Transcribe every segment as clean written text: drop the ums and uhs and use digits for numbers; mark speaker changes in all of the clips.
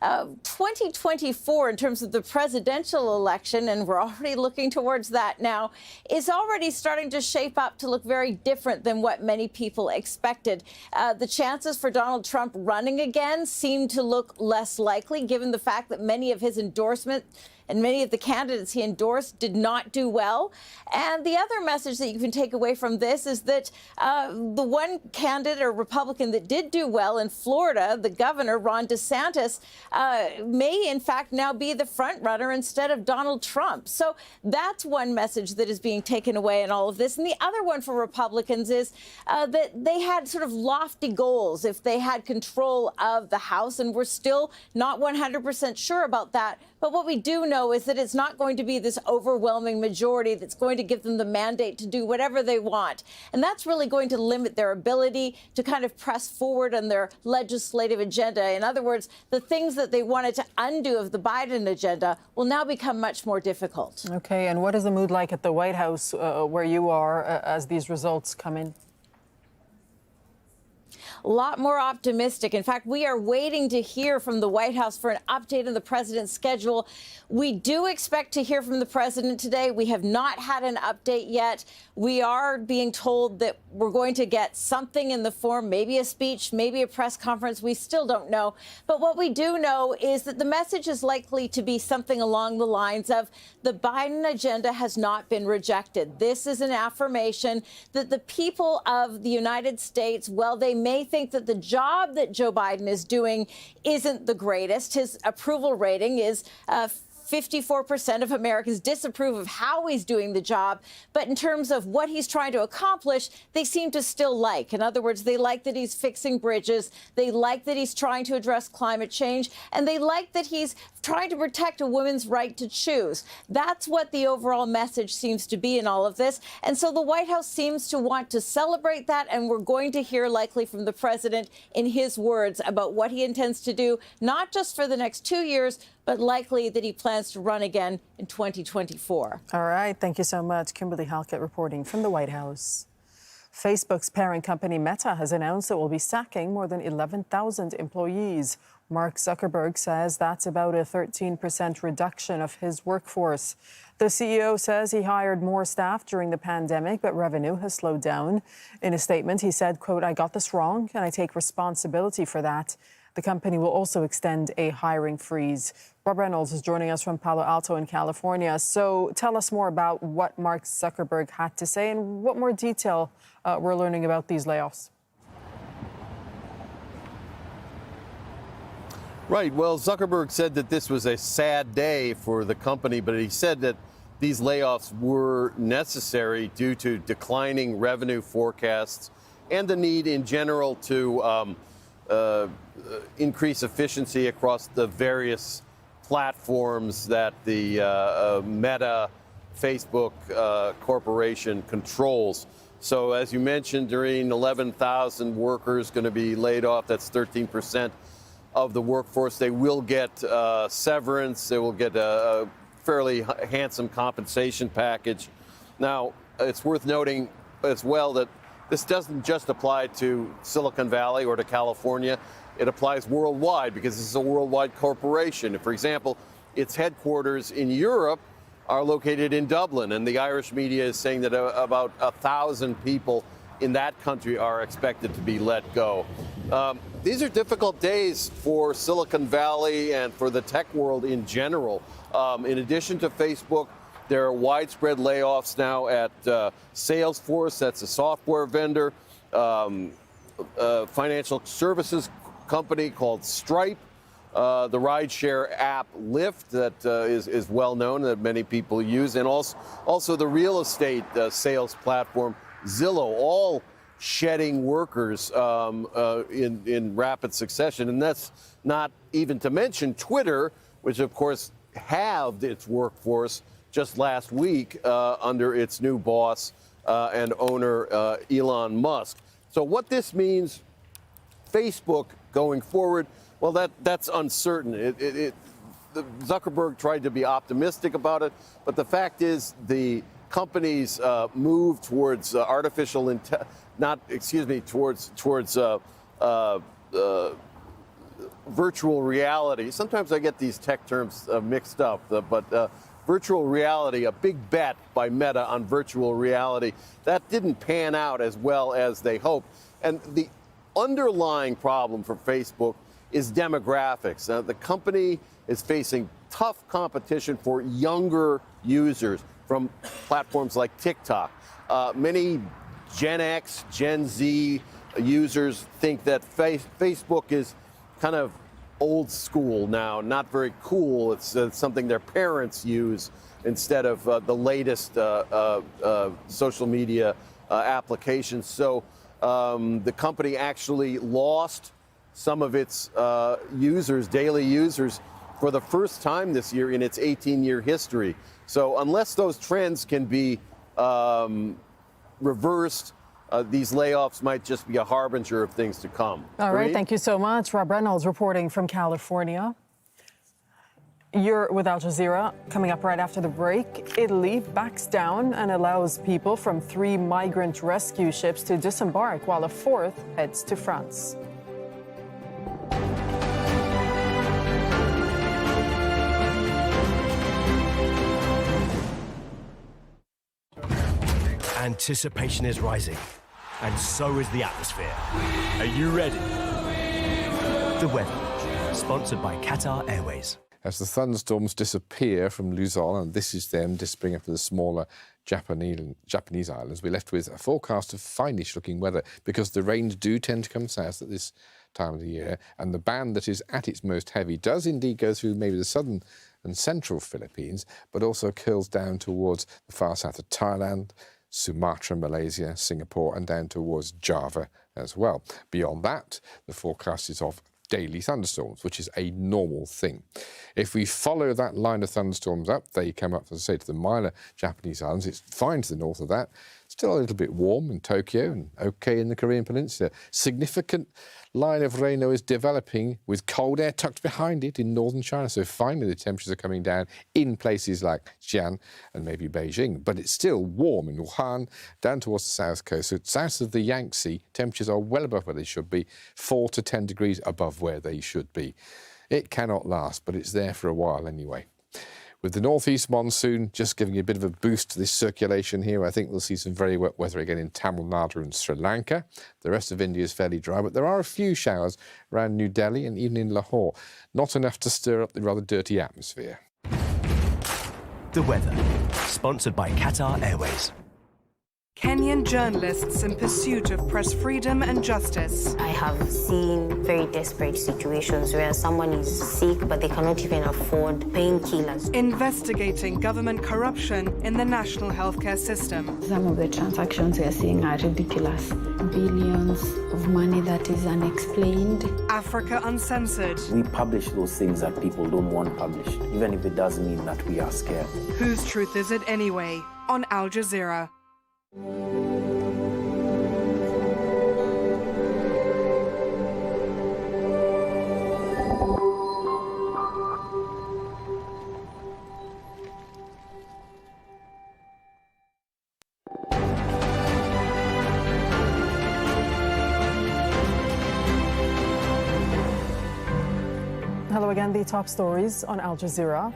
Speaker 1: 2024, in terms of the presidential election, and we're already looking towards that now, is already starting to shape up to look very different than what many people expected. The chances for Donald Trump running again seem to look less likely, given the fact that many of his endorsements and many of the candidates he endorsed did not do well. And the other message that you can take away from this is that the one candidate or Republican that did do well in Florida, the governor, Ron DeSantis, may in fact now be the front runner instead of Donald Trump. So that's one message that is being taken away in all of this. And the other one for Republicans is that they had sort of lofty goals if they had control of the House, and we're still not 100% sure about that. But what we do know is that it's not going to be this overwhelming majority that's going to give them the mandate to do whatever they want. And that's really going to limit their ability to kind of press forward on their legislative agenda. In other words, the things that they wanted to undo of the Biden agenda will now become much more difficult.
Speaker 2: Okay, and what is the mood like at the White House where you are as these results come in?
Speaker 1: A lot more optimistic. In fact, we are waiting to hear from the White House for an update on the president's schedule. We do expect to hear from the president today. We have not had an update yet. We are being told that we're going to get something in the form, maybe a speech, maybe a press conference. We still don't know. But what we do know is that the message is likely to be something along the lines of the Biden agenda has not been rejected. This is an affirmation that the people of the United States, well, they may think that the job that Joe Biden is doing isn't the greatest. His approval rating is 54% of Americans disapprove of how he's doing the job. But in terms of what he's trying to accomplish, they seem to still like. In other words, they like that he's fixing bridges. They like that he's trying to address climate change. And they like that he's trying to protect a woman's right to choose. That's what the overall message seems to be in all of this. And so the White House seems to want to celebrate that. And we're going to hear likely from the president in his words about what he intends to do, not just for the next 2 years, but likely that he plans to run again in 2024.
Speaker 2: All right. Thank you so much. Kimberly Halkett reporting from the White House. Facebook's parent company Meta has announced it will be sacking more than 11,000 employees. Mark Zuckerberg says that's about a 13% reduction of his workforce. The CEO says he hired more staff during the pandemic, but revenue has slowed down. In a statement, he said, quote, "I got this wrong and I take responsibility for that." The company will also extend a hiring freeze. Rob Reynolds is joining us from Palo Alto in California. So tell us more about what Mark Zuckerberg had to say and what more detail we're learning about these layoffs.
Speaker 3: Right. Well, Zuckerberg said that this was a sad day for the company, but he said that these layoffs were necessary due to declining revenue forecasts and the need in general to increase efficiency across the various platforms that the Meta Facebook corporation controls. So as you mentioned, during 11,000 workers going to be laid off. That's 13% of the workforce. They will get severance. They will get a fairly handsome compensation package. Now, it's worth noting as well that this doesn't just apply to Silicon Valley or to California. It applies worldwide because this is a worldwide corporation. For example, its headquarters in Europe are located in Dublin, and the Irish media is saying that about 1,000 people in that country are expected to be let go. These are difficult days for Silicon Valley and for the tech world in general. In addition to Facebook, there are widespread layoffs now at Salesforce, that's a software vendor, financial services company called Stripe, the rideshare app Lyft that is well known that many people use, and also the real estate sales platform Zillow, all shedding workers in rapid succession. And that's not even to mention Twitter, which of course halved its workforce just last week under its new boss and owner, Elon Musk. So what this means, Facebook going forward, well, that's uncertain. Zuckerberg tried to be optimistic about it, but the fact is the company's move towards virtual reality. Sometimes I get these tech terms mixed up, but virtual reality, a big bet by Meta on virtual reality, that didn't pan out as well as they hoped. And the underlying problem for Facebook is demographics. The company is facing tough competition for younger users from platforms like TikTok. Many Gen X, Gen Z users think that Facebook is kind of old school now, not very cool. It's something their parents use instead of the latest social media applications. So the company actually lost some of its users, daily users, for the first time this year in its 18-year history. So unless those trends can be reversed, these layoffs might just be a harbinger of things to come.
Speaker 2: All right, thank you so much. Rob Reynolds reporting from California. You're with Al Jazeera. Coming up right after the break, Italy backs down and allows people from 3 migrant rescue ships to disembark while a 4th heads to France.
Speaker 4: Anticipation is rising, and so is the atmosphere. Are you ready? The weather, sponsored by Qatar Airways.
Speaker 5: As the thunderstorms disappear from Luzon, and this is them disappearing up to the smaller Japanese islands, we're left with a forecast of fine-ish looking weather because the rains do tend to come south at this time of the year, and the band that is at its most heavy does indeed go through maybe the southern and central Philippines, but also curls down towards the far south of Thailand, Sumatra, Malaysia, Singapore, and down towards Java as well. Beyond that, the forecast is of daily thunderstorms, which is a normal thing. If we follow that line of thunderstorms up, they come up, as I say, to the minor Japanese islands. It's fine to the north of that. Still a little bit warm in Tokyo and okay in the Korean Peninsula. Significant line of rain, though, is developing with cold air tucked behind it in northern China. So finally the temperatures are coming down in places like Xi'an and maybe Beijing. But it's still warm in Wuhan, down towards the south coast. So south of the Yangtze, temperatures are well above where they should be, 4 to 10 degrees above where they should be. It cannot last, but it's there for a while anyway. With the northeast monsoon just giving a bit of a boost to this circulation here, I think we'll see some very wet weather again in Tamil Nadu and Sri Lanka. The rest of India is fairly dry, but there are a few showers around New Delhi and even in Lahore. Not enough to stir up the rather dirty atmosphere.
Speaker 4: The weather, sponsored by Qatar Airways.
Speaker 6: Kenyan journalists in pursuit of press freedom and justice.
Speaker 7: I have seen very desperate situations where someone is sick but they cannot even afford painkillers.
Speaker 6: Investigating government corruption in the national healthcare system.
Speaker 8: Some of the transactions we are seeing are ridiculous. Billions of money that is unexplained.
Speaker 6: Africa Uncensored.
Speaker 9: We publish those things that people don't want published, even if it does mean that we are scared.
Speaker 6: Whose truth is it anyway? On Al Jazeera.
Speaker 2: Hello again, the top stories on Al Jazeera.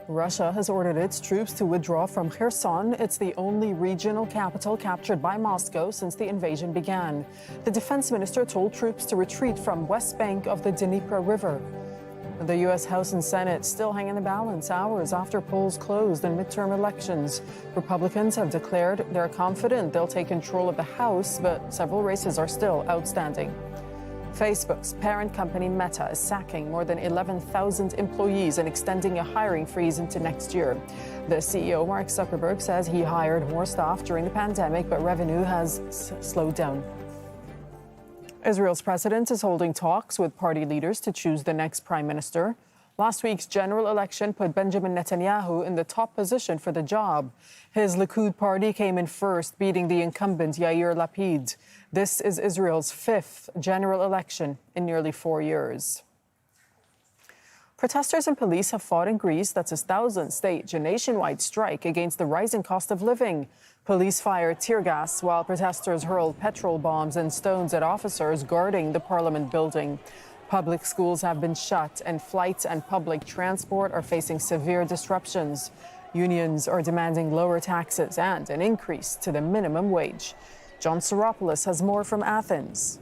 Speaker 2: Russia has ordered its troops to withdraw from Kherson. It's the only regional capital captured by Moscow since the invasion began. The defense minister told troops to retreat from west bank of the Dnipro River. The U.S. House and Senate still hang in the balance hours after polls closed in midterm elections. Republicans have declared they're confident they'll take control of the House, but several races are still outstanding. Facebook's parent company Meta is sacking more than 11,000 employees and extending a hiring freeze into next year. The CEO, Mark Zuckerberg, says he hired more staff during the pandemic, but revenue has slowed down. Israel's president is holding talks with party leaders to choose the next prime minister. Last week's general election put Benjamin Netanyahu in the top position for the job. His Likud party came in first, beating the incumbent Yair Lapid. This is Israel's 5th general election in nearly 4 years. Protesters and police have fought in Greece. That's a 1,000-stage nationwide strike against the rising cost of living. Police fired tear gas while protesters hurled petrol bombs and stones at officers guarding the parliament building. Public schools have been shut, and flights and public transport are facing severe disruptions. Unions are demanding lower taxes and an increase to the minimum wage. John Soropoulos has more from Athens.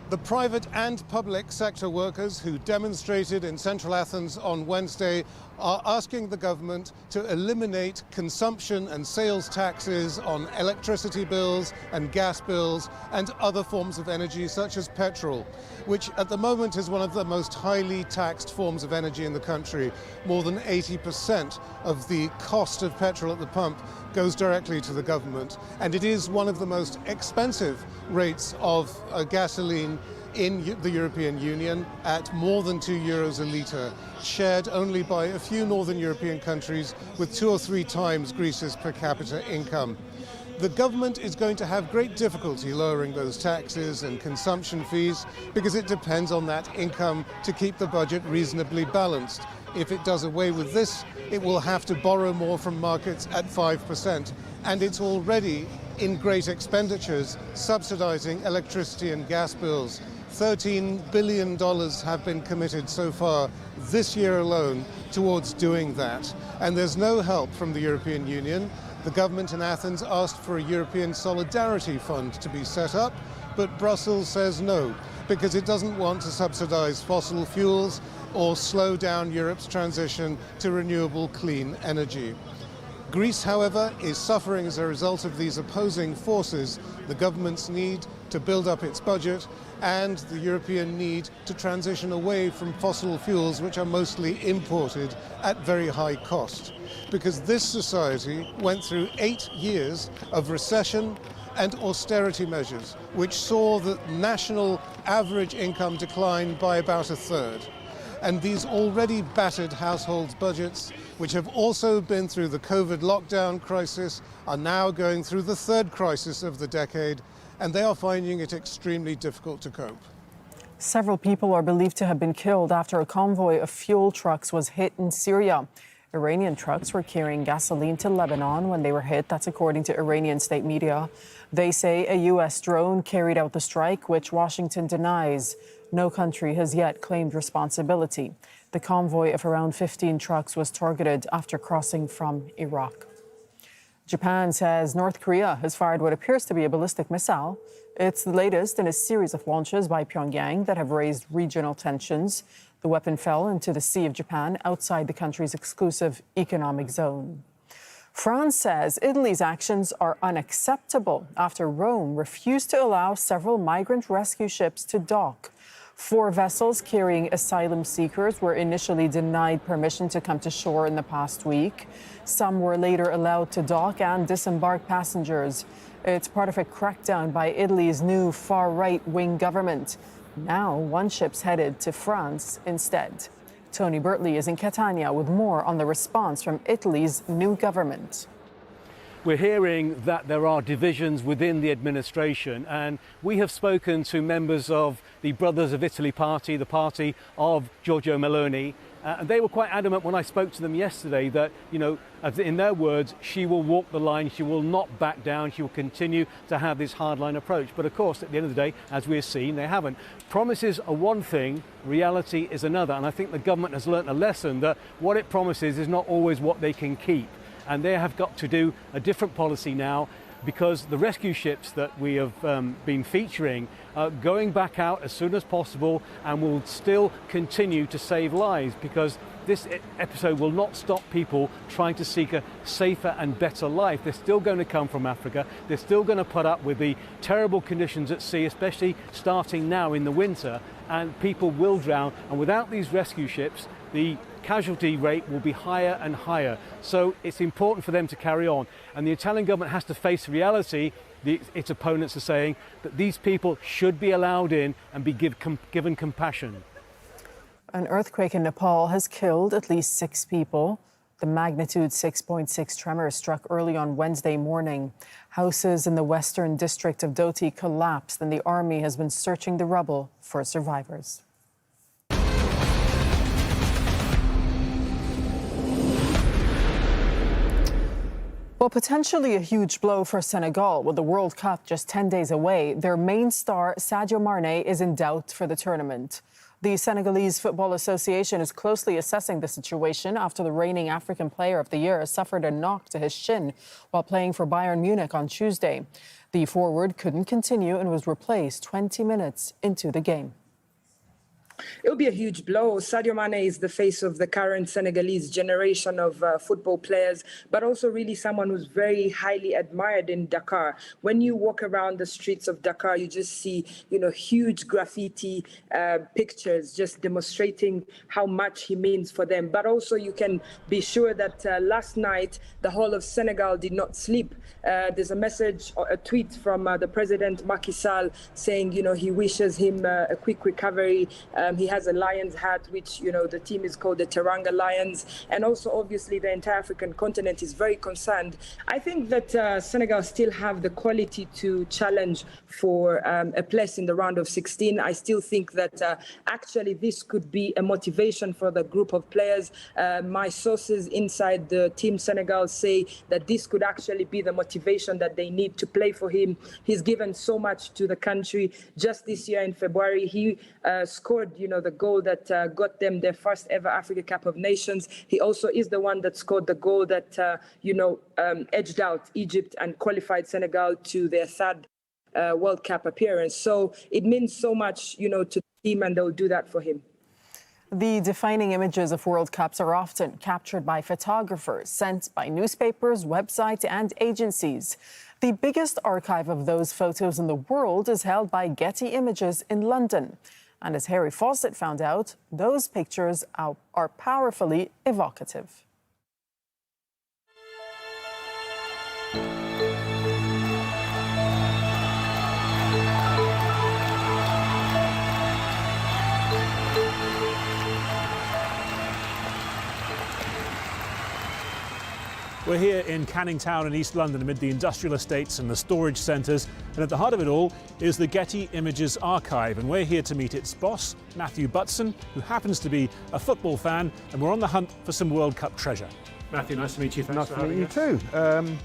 Speaker 10: The private and public sector workers who demonstrated in central Athens on Wednesday are asking the government to eliminate consumption and sales taxes on electricity bills and gas bills and other forms of energy such as petrol, which at the moment is one of the most highly taxed forms of energy in the country. More than 80% of the cost of petrol at the pump goes directly to the government, and it is one of the most expensive rates of gasoline in the European Union at more than €2 a litre, shared only by a few northern European countries with 2 or 3 times Greece's per capita income. The government is going to have great difficulty lowering those taxes and consumption fees because it depends on that income to keep the budget reasonably balanced. If it does away with this, it will have to borrow more from markets at 5%, and it's already in great expenditures subsidizing electricity and gas bills. $13 billion have been committed so far this year alone towards doing that. And there's no help from the European Union. The government in Athens asked for a European Solidarity Fund to be set up, but Brussels says no, because it doesn't want to subsidize fossil fuels or slow down Europe's transition to renewable clean energy. Greece, however, is suffering as a result of these opposing forces, the government's need to build up its budget and the European need to transition away from fossil fuels, which are mostly imported at very high cost. Because this society went through 8 years of recession and austerity measures, which saw the national average income decline by about a third. And these already battered households' budgets, which have also been through the COVID lockdown crisis, are now going through the third crisis of the decade, and they are finding it extremely difficult to cope.
Speaker 2: Several people are believed to have been killed after a convoy of fuel trucks was hit in Syria. Iranian trucks were carrying gasoline to Lebanon when they were hit. That's according to Iranian state media. They say a U.S. drone carried out the strike, which Washington denies. No country has yet claimed responsibility. The convoy of around 15 trucks was targeted after crossing from Iraq. Japan says North Korea has fired what appears to be a ballistic missile. It's the latest in a series of launches by Pyongyang that have raised regional tensions. The weapon fell into the Sea of Japan outside the country's exclusive economic zone. France says Italy's actions are unacceptable after Rome refused to allow several migrant rescue ships to dock. 4 vessels carrying asylum seekers were initially denied permission to come to shore in the past week. Some were later allowed to dock and disembark passengers. It's part of a crackdown by Italy's new far-right wing government. Now, one ship's headed to France instead. Tony Bertley is in Catania with more on the response from Italy's new government.
Speaker 11: We're hearing that there are divisions within the administration, and we have spoken to members of the Brothers of Italy party, the party of Giorgia Meloni, and they were quite adamant when I spoke to them yesterday that, you know, in their words, she will walk the line, she will not back down, she will continue to have this hardline approach. But of course, at the end of the day, as we've seen, they haven't. Promises are one thing, reality is another, and I think the government has learnt a lesson that what it promises is not always what they can keep. And they have got to do a different policy now, because the rescue ships that we have been featuring are going back out as soon as possible and will still continue to save lives, because this episode will not stop people trying to seek a safer and better life. They're still going to come from Africa. They're still going to put up with the terrible conditions at sea, especially starting now in the winter, and people will drown. And without these rescue ships, the casualty rate will be higher and higher. So it's important for them to carry on. And the Italian government has to face reality. Its opponents are saying that these people should be allowed in and be given compassion.
Speaker 2: An earthquake in Nepal has killed at least 6 people. The magnitude 6.6 tremor struck early on Wednesday morning. Houses in the western district of Doti collapsed, and the army has been searching the rubble for survivors. Well, potentially a huge blow for Senegal. With the World Cup just 10 days away, their main star, Sadio Mane, is in doubt for the tournament. The Senegalese Football Association is closely assessing the situation after the reigning African Player of the Year suffered a knock to his shin while playing for Bayern Munich on Tuesday. The forward couldn't continue and was replaced 20 minutes into the game.
Speaker 12: It'll be a huge blow. Sadio Mane is the face of the current Senegalese generation of football players, but also really someone who's very highly admired in Dakar. When you walk around the streets of Dakar, you just see, huge graffiti pictures just demonstrating how much he means for them. But also you can be sure that last night, the whole of Senegal did not sleep. There's a message or a tweet from the president, Macky Sall, saying, he wishes him a quick recovery. He has a Lions hat, which, the team is called the Teranga Lions. And also, obviously, the entire African continent is very concerned. I think that Senegal still have the quality to challenge for a place in the round of 16. I still think that actually this could be a motivation for the group of players. My sources inside the team Senegal say that this could actually be the motivation that they need to play for him. He's given so much to the country. Just this year in February, he scored, the goal that got them their first ever Africa Cup of Nations. He also is the one that scored the goal that, edged out Egypt and qualified Senegal to their third World Cup appearance. So it means so much, to the team, and they'll do that for him.
Speaker 2: The defining images of World Cups are often captured by photographers, sent by newspapers, websites, and agencies. The biggest archive of those photos in the world is held by Getty Images in London. And as Harry Fawcett found out, those pictures are powerfully evocative.
Speaker 13: We're here in Canning Town in East London amid the industrial estates and the storage centres, and at the heart of it all is the Getty Images Archive, and we're here to meet its boss, Matthew Butson, who happens to be a football fan, and we're on the hunt for some World Cup treasure. Matthew, nice to meet you. Thanks for having us.
Speaker 14: Nice to meet you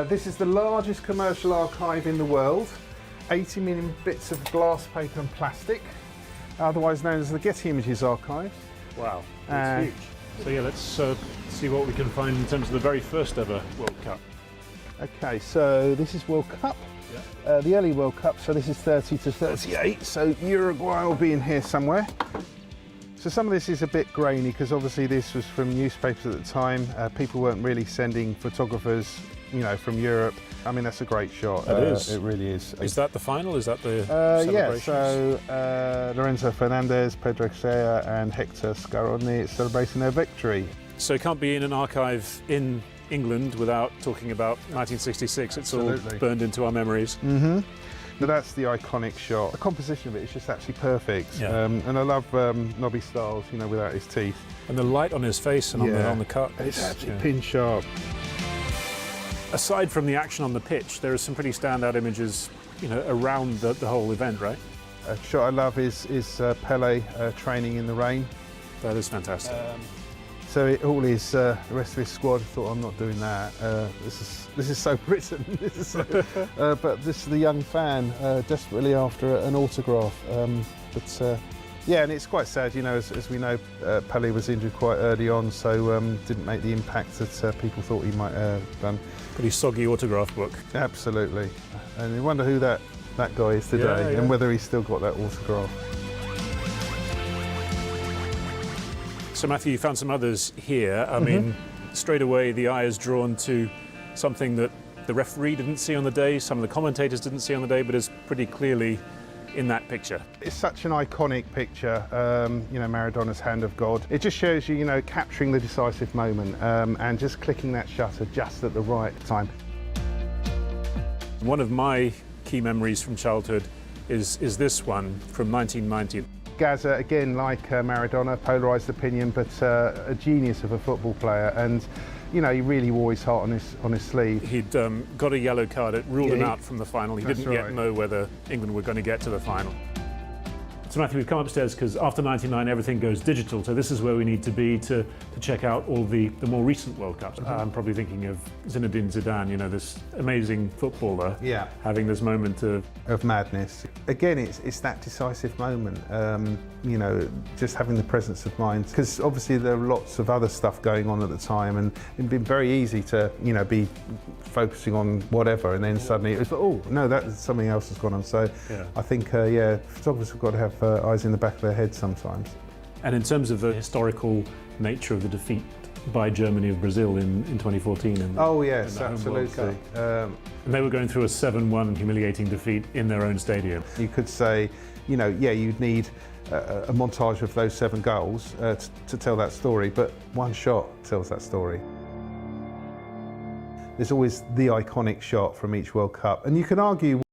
Speaker 14: too. This is the largest commercial archive in the world. 80 million bits of glass, paper and plastic, otherwise known as the Getty Images Archive.
Speaker 13: Wow, that's huge. So yeah, let's see what we can find in terms of the very first ever World Cup.
Speaker 14: Okay, so this is World Cup, the early World Cup, so this is 30 to 38, so Uruguay will be in here somewhere. So some of this is a bit grainy because obviously this was from newspapers at the time. People weren't really sending photographers, from Europe. I mean, that's a great shot.
Speaker 13: It is.
Speaker 14: It really is.
Speaker 13: Is that the final? Is that the
Speaker 14: yeah,
Speaker 13: celebrations?
Speaker 14: so Lorenzo Fernandez, Pedro Xea and Hector Scaroni celebrating their victory.
Speaker 13: So it can't be in an archive in England without talking about 1966.
Speaker 14: Absolutely.
Speaker 13: It's all burned into our memories.
Speaker 14: Mm-hmm. But that's the iconic shot. The composition of it is just actually perfect.
Speaker 13: Yeah.
Speaker 14: And I love Nobby Stiles, without his teeth.
Speaker 13: And the light on his face and on the cut.
Speaker 14: It's actually pin sharp.
Speaker 13: Aside from the action on the pitch, there are some pretty standout images, around the whole event, right?
Speaker 14: A shot I love is Pele training in the rain.
Speaker 13: That is fantastic.
Speaker 14: So all his the rest of his squad thought, I'm not doing that. This is so Britain. This is so, but this is the young fan desperately after an autograph. Yeah, and it's quite sad, as we know, Pele was injured quite early on, so didn't make the impact that people thought he might have done.
Speaker 13: Pretty soggy autograph book.
Speaker 14: Absolutely. And you wonder who that guy is today and whether he's still got that autograph.
Speaker 13: So Matthew, you found some others here. I mean, straight away the eye is drawn to something that the referee didn't see on the day, some of the commentators didn't see on the day, but is pretty clearly in that picture.
Speaker 14: It's such an iconic picture, Maradona's hand of God. It just shows you, capturing the decisive moment and just clicking that shutter just at the right time.
Speaker 13: One of my key memories from childhood is this one from 1990.
Speaker 14: Gaza, again, like Maradona, polarised opinion, but a genius of a football player, and he really wore his heart on his sleeve.
Speaker 13: He'd got a yellow card. It ruled him out from the final. He didn't yet know whether England were going to get to the final. So Matthew, we've come upstairs because after 99 everything goes digital, so this is where we need to be to check out all the more recent World Cups. I'm probably thinking of Zinedine Zidane, you know, this amazing footballer, having this moment of
Speaker 14: madness. Again, it's that decisive moment, you know, just having the presence of mind, because obviously there were lots of other stuff going on at the time, and it'd been very easy to, you know, be focusing on whatever, and then suddenly it was, oh no, something else has gone on. So I think, photographers have got to have eyes in the back of their head sometimes.
Speaker 13: And in terms of the historical nature of the defeat by Germany of Brazil in 2014.
Speaker 14: Oh yes, absolutely.
Speaker 13: And they were going through a 7-1 humiliating defeat in their own stadium.
Speaker 14: You could say, you know, yeah, you'd need a montage of those 7 goals to tell that story, but one shot tells that story. There's always the iconic shot from each World Cup, and you can argue